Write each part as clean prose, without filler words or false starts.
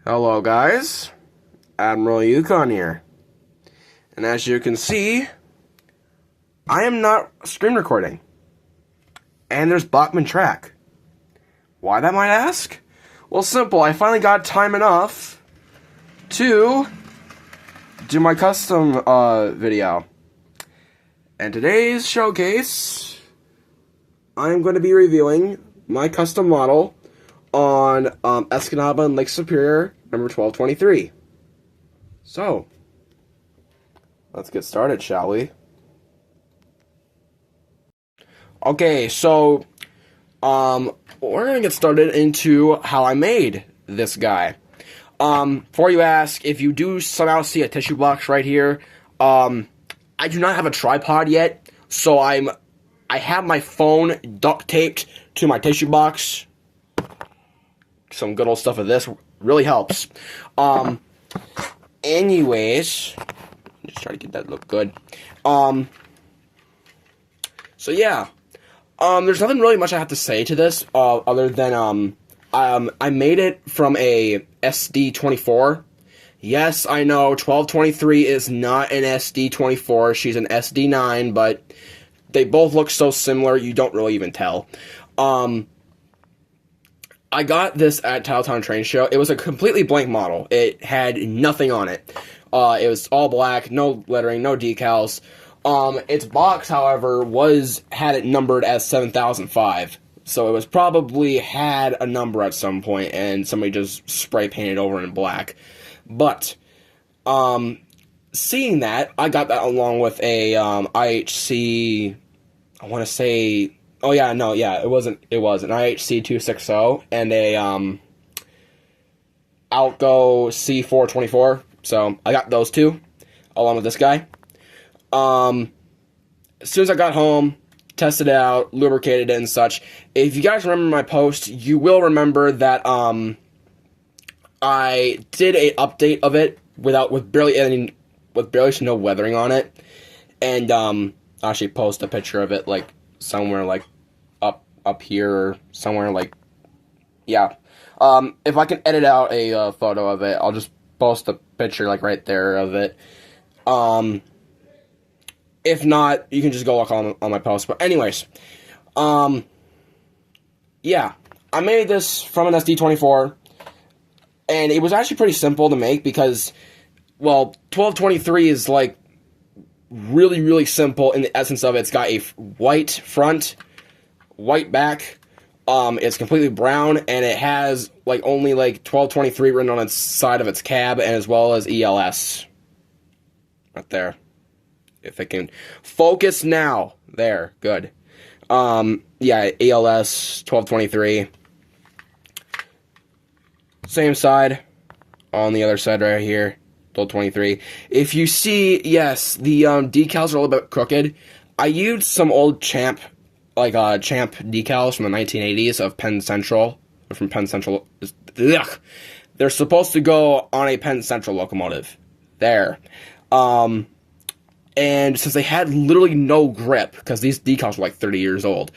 Hello guys, Admiral Yukon here. And as you can see, I am not screen recording. And there's Bachman track. Why that might ask? Well, simple, I finally got time enough to do my custom video. And today's showcase, I'm going to be reviewing my custom model on Escanaba and Lake Superior, number 1223. So, let's get started, shall we? Okay, so, we're gonna get started into how I made this guy. Before you ask, if you do somehow see a tissue box right here, I do not have a tripod yet, so I have my phone duct taped to my tissue box. Some good old stuff of this really helps. Anyways, just try to get that to look good. So yeah, there's nothing really much I have to say to this, other than, I made it from a SD24. Yes, I know, 1223 is not an SD24, she's an SD9, but they both look so similar, you don't really even tell. I got this at Titletown Train Show. It was a completely blank model. It had nothing on it. It was all black, no lettering, no decals. Its box, however, had it numbered as 7005. So it was probably had a number at some point, and somebody just spray painted over in black. But, seeing that, I got that along with a, IHC, I want to say, oh yeah, no, yeah, it was an IHC 260 and a, Outgo C424, so I got those two, along with this guy. As soon as I got home, tested it out, lubricated it and such. If you guys remember my post, you will remember that, I did a update of it with barely no weathering on it, and I actually post a picture of it like somewhere like up here or somewhere like, yeah. If I can edit out a photo of it, I'll just post a picture like right there of it. If not, you can just go look on my post. But anyways, yeah, I made this from an SD24. And it was actually pretty simple to make because, well, 1223 is, like, really, really simple in the essence of it. It's got a white front, white back, it's completely brown, and it has, like, only, like, 1223 written on its side of its cab, and as well as ELS. Right there. If it can focus now. There. Good. Yeah, ELS 1223. Same side, on the other side right here, 1223. If you see, yes, the decals are a little bit crooked. I used some old Champ decals from the 1980s of Penn Central, or from Penn Central. Ugh. They're supposed to go on a Penn Central locomotive. There. And since they had literally no grip, because these decals were like 30 years old,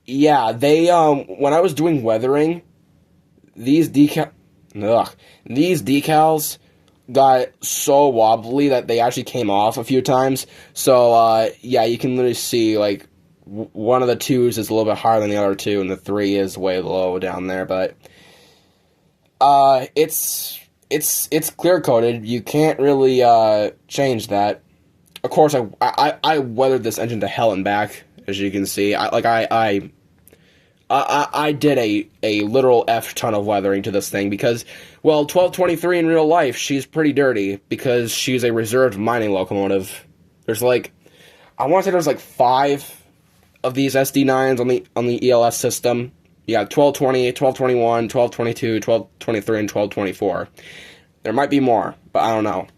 yeah, they, when I was doing weathering, these decals got so wobbly that they actually came off a few times. So, yeah, you can literally see, like, one of the twos is a little bit higher than the other two, and the three is way low down there, but, it's clear-coated. You can't really, change that. Of course, I weathered this engine to hell and back, as you can see. I did a literal F-ton of weathering to this thing because, well, 1223 in real life, she's pretty dirty because she's a reserved mining locomotive. There's like, I want to say there's like 5 of these SD9s on the ELS system. You got 1220, 1221, 1222, 1223, and 1224. There might be more, but I don't know.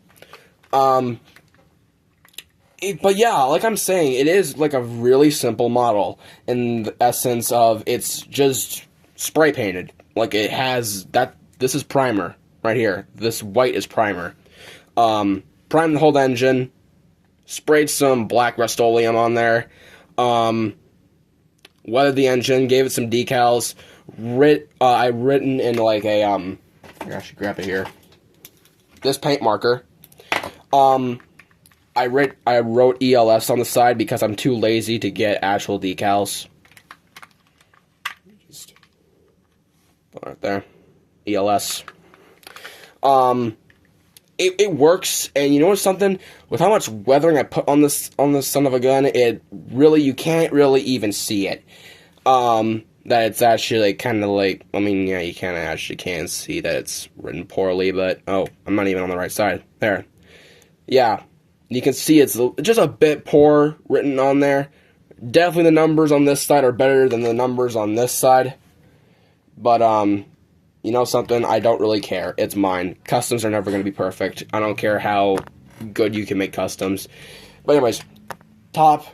But yeah, like I'm saying, it is like a really simple model in the essence of it's just spray painted. Like it has that. This is primer right here. This white is primer. Primed the whole engine. Sprayed some black Rust-Oleum on there. Weathered the engine. Gave it some decals. written in like a I should grab it here. This paint marker. I wrote ELS on the side because I'm too lazy to get actual decals. Just put it right there. ELS. It works, and you know what's something? With how much weathering I put on this son of a gun, you can't really even see it. That it's actually kind of like, I mean, yeah, you kind of actually can see that it's written poorly, but, oh, I'm not even on the right side. There. Yeah, you can see it's just a bit poor written on there. Definitely the numbers on this side are better than the numbers on this side. But, you know something? I don't really care. It's mine. Customs are never going to be perfect. I don't care how good you can make customs. But anyways, top.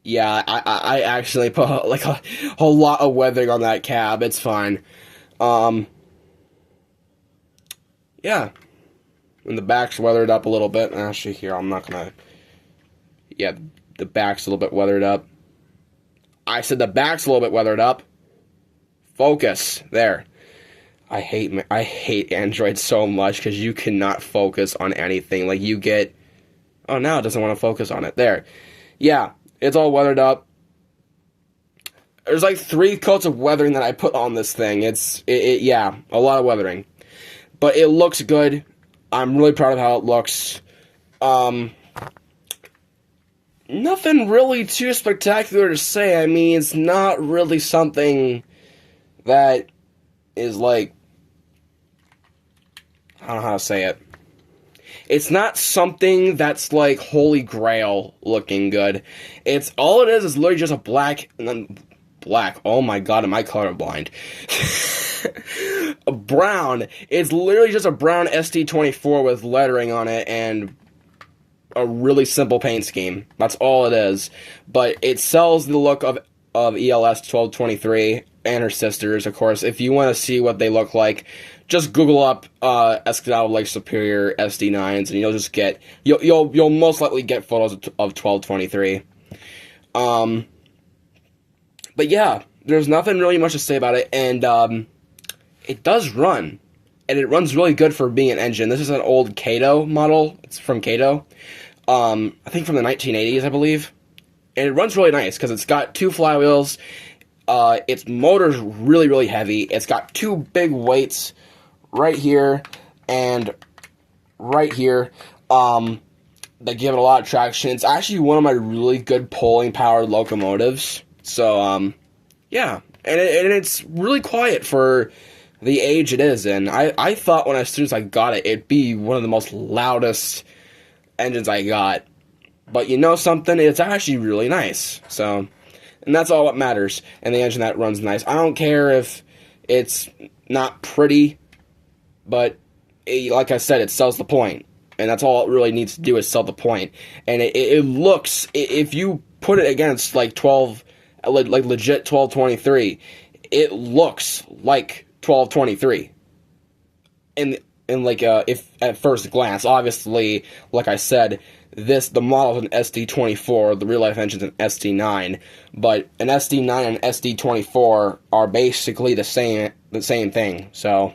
Yeah, I actually put like a whole lot of weathering on that cab. It's fine. Yeah. And the back's weathered up a little bit. Actually, here, I'm not gonna... Yeah, the back's a little bit weathered up. I said the back's a little bit weathered up. Focus. There. I hate Android so much because you cannot focus on anything. Like, you get... Oh, now it doesn't want to focus on it. There. Yeah, it's all weathered up. There's like 3 coats of weathering that I put on this thing. Yeah, a lot of weathering. But it looks good. I'm really proud of how it looks. Nothing really too spectacular to say. I mean, it's not really something that is like... I don't know how to say it. It's not something that's like Holy Grail looking good. All it is literally just a black, and then black. Oh my god, am I colorblind? A brown. It's literally just a brown SD24 with lettering on it and a really simple paint scheme. That's all it is. But it sells the look of ELS 1223 and her sisters, of course. If you want to see what they look like, just Google up Escanaba Lake Superior SD9s, and you'll just get you'll most likely get photos of 1223. But yeah, there's nothing really much to say about it, and it does run, and it runs really good for being an engine. This is an old Kato model. It's from Kato. I think from the 1980s, I believe. And it runs really nice because it's got 2 flywheels. Its motor's really, really heavy. It's got 2 big weights right here and right here that give it a lot of traction. It's actually one of my really good pulling powered locomotives. So, yeah. And it's really quiet for the age it is in. I thought as soon as I got it, it'd be one of the most loudest engines I got. But you know something? It's actually really nice. So, and that's all that matters. And the engine that runs nice. I don't care if it's not pretty, but like I said, it sells the point. And that's all it really needs to do is sell the point. And it looks, if you put it against like legit 1223, it looks like 1223. And like if at first glance, obviously, like I said, the model is an SD24, the real life engine's an SD9, but an SD9 and SD24 are basically the same thing. So,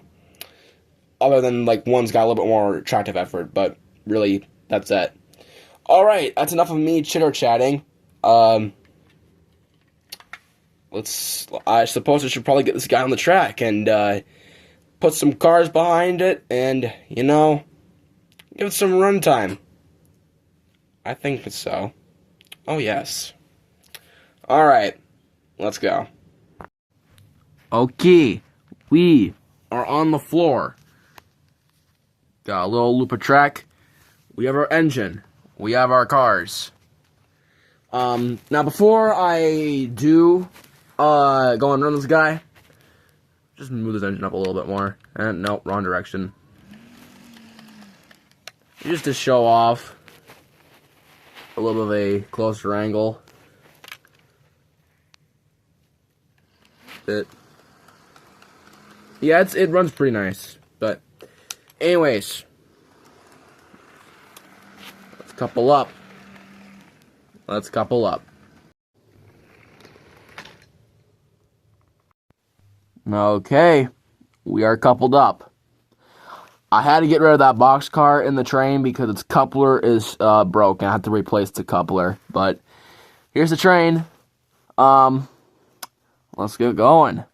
other than like one's got a little bit more attractive effort, but really that's it. All right, that's enough of me chitter-chatting. I suppose I should probably get this guy on the track and put some cars behind it, and you know, give it some runtime. I think so. Oh, yes. Alright, let's go. Okay, we are on the floor. Got a little loop of track. We have our engine. We have our cars. Now before I do go and run this guy, just move this engine up a little bit more. And nope, wrong direction. Just to show off a little bit of a closer angle. Yeah, it runs pretty nice. But anyways, let's couple up. Okay, we are coupled up. I had to get rid of that boxcar in the train because its coupler is broken. I had to replace the coupler. But here's the train. Let's get going.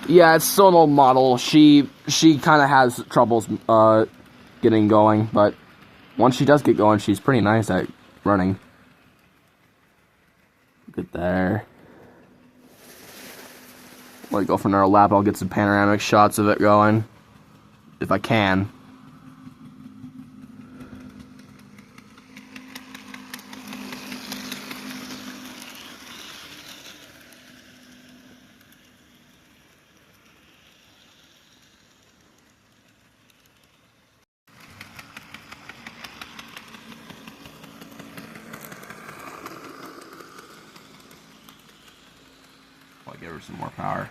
Yeah, it's still an old model. She kind of has troubles getting going, but once she does get going, she's pretty nice at running. Look at there. Let it go for another lap. I'll get some panoramic shots of it going, if I can. I'll give her some more power.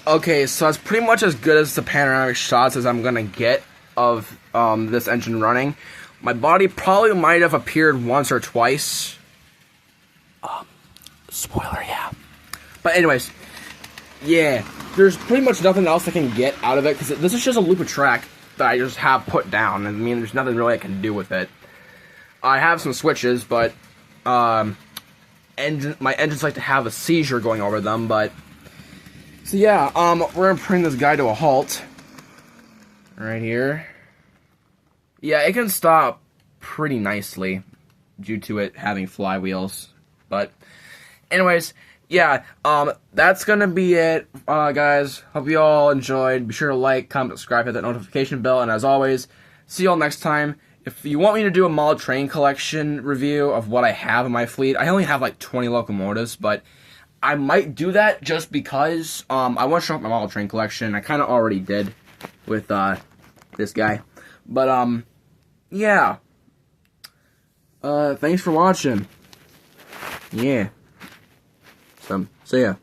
Okay, so that's pretty much as good as the panoramic shots as I'm gonna get of this engine running. My body probably might have appeared once or twice. Spoiler, yeah. But anyways, yeah, there's pretty much nothing else I can get out of it, because this is just a loop of track that I just have put down. I mean, there's nothing really I can do with it. I have some switches, but my engines like to have a seizure going over them, but... So yeah, we're gonna bring this guy to a halt. Right here. Yeah, it can stop pretty nicely due to it having flywheels. But anyways, yeah, that's gonna be it, guys. Hope you all enjoyed. Be sure to like, comment, subscribe, hit that notification bell, and as always, see you all next time. If you want me to do a model train collection review of what I have in my fleet, I only have like 20 locomotives, but I might do that just because I want to show off my model train collection. I kind of already did with this guy. But, yeah. Thanks for watching. Yeah. So, see ya.